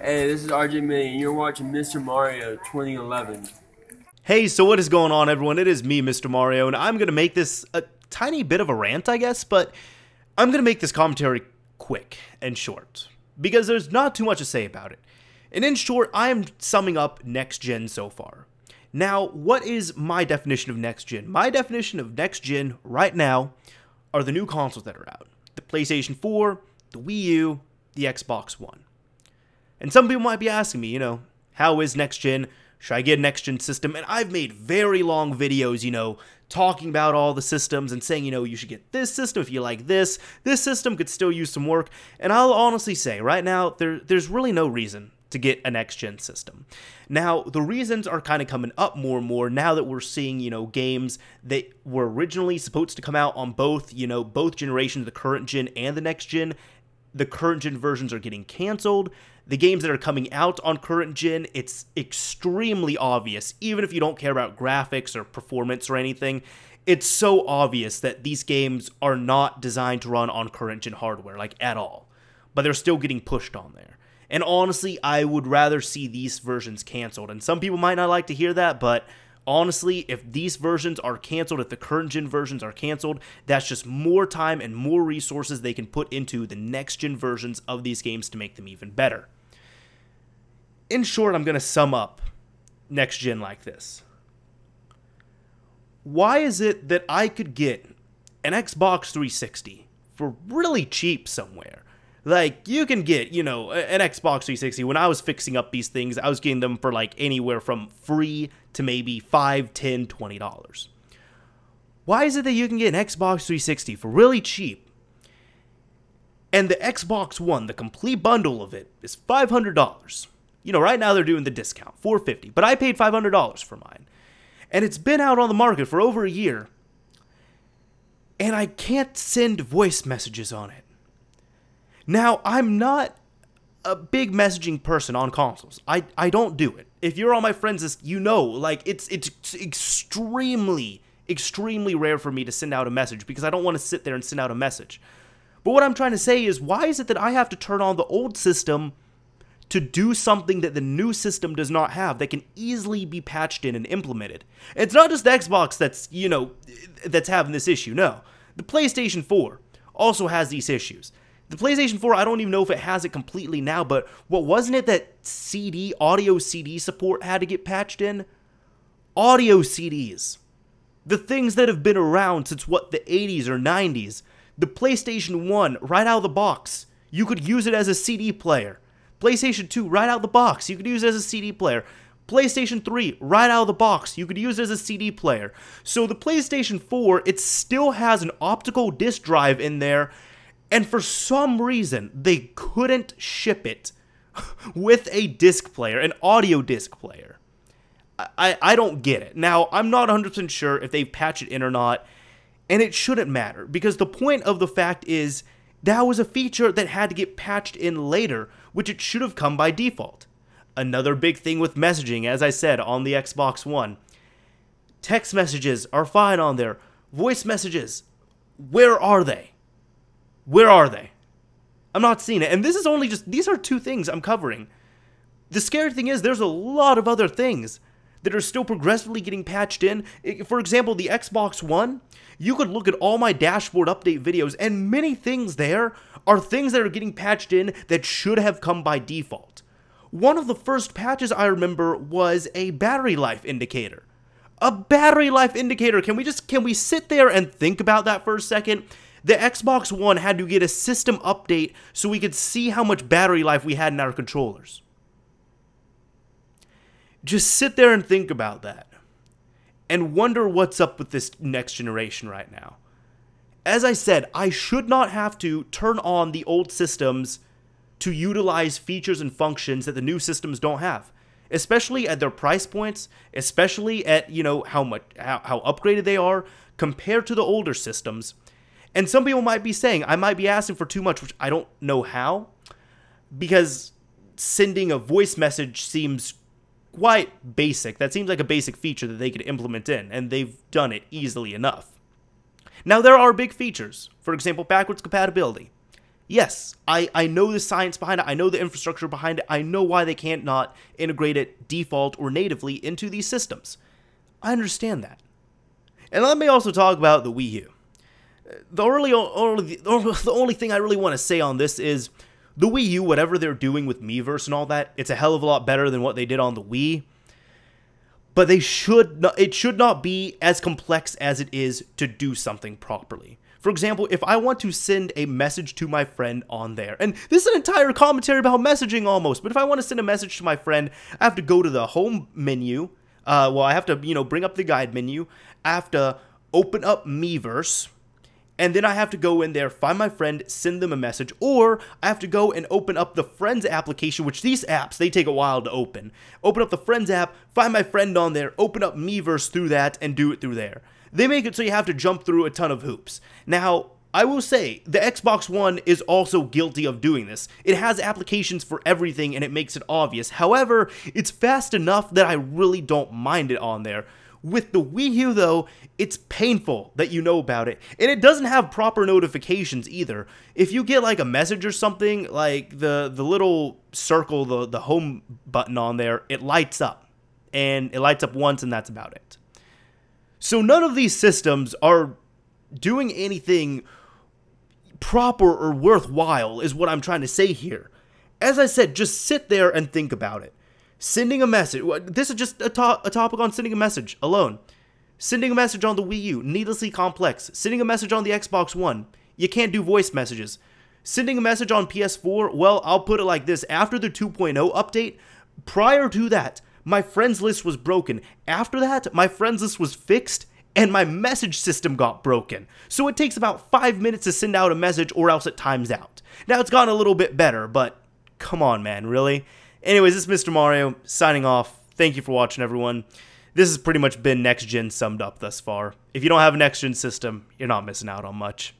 Hey, this is RJ May, and you're watching Mr. Mario 2011. Hey, so what is going on, everyone? It is me, Mr. Mario, and I'm going to make this a tiny bit of a rant, I guess, but I'm going to make this commentary quick and short, because there's not too much to say about it. And in short, I am summing up next gen so far. Now, what is my definition of next gen? My definition of next gen right now are the new consoles that are out. The PlayStation 4, the Wii U, the Xbox One. And some people might be asking me, how is next gen? Should I get a next gen system? And I've made very long videos, talking about all the systems and saying, you should get this system if you like this. This system could still use some work. And I'll honestly say, right now, there's really no reason to get a next gen system. Now, the reasons are kind of coming up more and more now that we're seeing, games that were originally supposed to come out on both, both generations, the current gen and the next gen. The current gen versions are getting canceled. The games that are coming out on current gen, it's extremely obvious, even if you don't care about graphics or performance or anything, it's so obvious that these games are not designed to run on current gen hardware, like at all. But they're still getting pushed on there. And honestly, I would rather see these versions canceled. And some people might not like to hear that, but honestly, if these versions are canceled, if the current gen versions are canceled, that's just more time and more resources they can put into the next gen versions of these games to make them even better. In short, I'm going to sum up next gen like this. Why is it that I could get an Xbox 360 for really cheap somewhere? Like, you can get, an Xbox 360. When I was fixing up these things, I was getting them for like anywhere from free to maybe $5, $10, $20. Why is it that you can get an Xbox 360 for really cheap, and the Xbox One, the complete bundle of it, is $500? Right now they're doing the discount, $450, but I paid $500 for mine. And it's been out on the market for over a year, and I can't send voice messages on it. Now, I'm not a big messaging person on consoles. I don't do it. If you're on my friends list, it's extremely, extremely rare for me to send out a message because I don't want to sit there and send out a message. But what I'm trying to say is, why is it that I have to turn on the old system to do something that the new system does not have, that can easily be patched in and implemented? It's not just the Xbox that's having this issue, no. The PlayStation 4 also has these issues. The PlayStation 4, I don't even know if it has it completely now, but wasn't it that audio CD support had to get patched in? Audio CDs. The things that have been around since, the 80s or 90s. The PlayStation 1, right out of the box, you could use it as a CD player. PlayStation 2, right out of the box, you could use it as a CD player. PlayStation 3, right out of the box, you could use it as a CD player. So the PlayStation 4, it still has an optical disc drive in there, and for some reason, they couldn't ship it with a disc player, an audio disc player. I don't get it. Now, I'm not 100% sure if they've patched it in or not, and it shouldn't matter, because the point of the fact is, that was a feature that had to get patched in later, which it should have come by default. Another big thing with messaging, as I said, on the Xbox One. Text messages are fine on there. Voice messages, where are they? Where are they? I'm not seeing it. And this is only these are two things I'm covering. The scary thing is, there's a lot of other things that are still progressively getting patched in. For example, the Xbox One, you could look at all my dashboard update videos, and many things there are things that are getting patched in that should have come by default. One of the first patches I remember was a battery life indicator. A battery life indicator. Can we sit there and think about that for a second? The Xbox One had to get a system update so we could see how much battery life we had in our controllers. Just sit there and think about that, and wonder what's up with this next generation right now. As I said, I should not have to turn on the old systems to utilize features and functions that the new systems don't have, especially at their price points, especially at, how upgraded they are compared to the older systems. And some people might be saying, I might be asking for too much, which I don't know how, because sending a voice message seems quite basic. That seems like a basic feature that they could implement in, and they've done it easily enough. Now, there are big features. For example, backwards compatibility. Yes, I know the science behind it, I know the infrastructure behind it, I know why they can't not integrate it default or natively into these systems. I understand that. And let me also talk about the Wii U. The only thing I really want to say on this is the Wii U, whatever they're doing with Miiverse and all that, it's a hell of a lot better than what they did on the Wii. But it should not be as complex as it is to do something properly. For example, if I want to send a message to my friend on there, and this is an entire commentary about messaging almost, but if I want to send a message to my friend, I have to go to the home menu. I have to, bring up the guide menu. I have to open up Miiverse, and then I have to go in there, find my friend, send them a message, or I have to go and open up the Friends application, which these apps, they take a while to open. Open up the Friends app, find my friend on there, open up Miiverse through that, and do it through there. They make it so you have to jump through a ton of hoops. Now, I will say, the Xbox One is also guilty of doing this. It has applications for everything and it makes it obvious. However, it's fast enough that I really don't mind it on there. With the Wii U though, it's painful that you know about it. And it doesn't have proper notifications either. If you get like a message or something, like the little circle, the home button on there, it lights up. And it lights up once and that's about it. So none of these systems are doing anything proper or worthwhile is what I'm trying to say here. As I said, just sit there and think about it. Sending a message, this is just a topic on sending a message alone. Sending a message on the Wii U, needlessly complex. Sending a message on the Xbox One, you can't do voice messages. Sending a message on PS4, well, I'll put it like this. After the 2.0 update, prior to that, my friends list was broken. After that, my friends list was fixed, and my message system got broken. So it takes about 5 minutes to send out a message or else it times out. Now it's gotten a little bit better, but come on, man, really? Anyways, this is Mr. Mario, signing off. Thank you for watching, everyone. This has pretty much been Next Gen summed up thus far. If you don't have a Next Gen system, you're not missing out on much.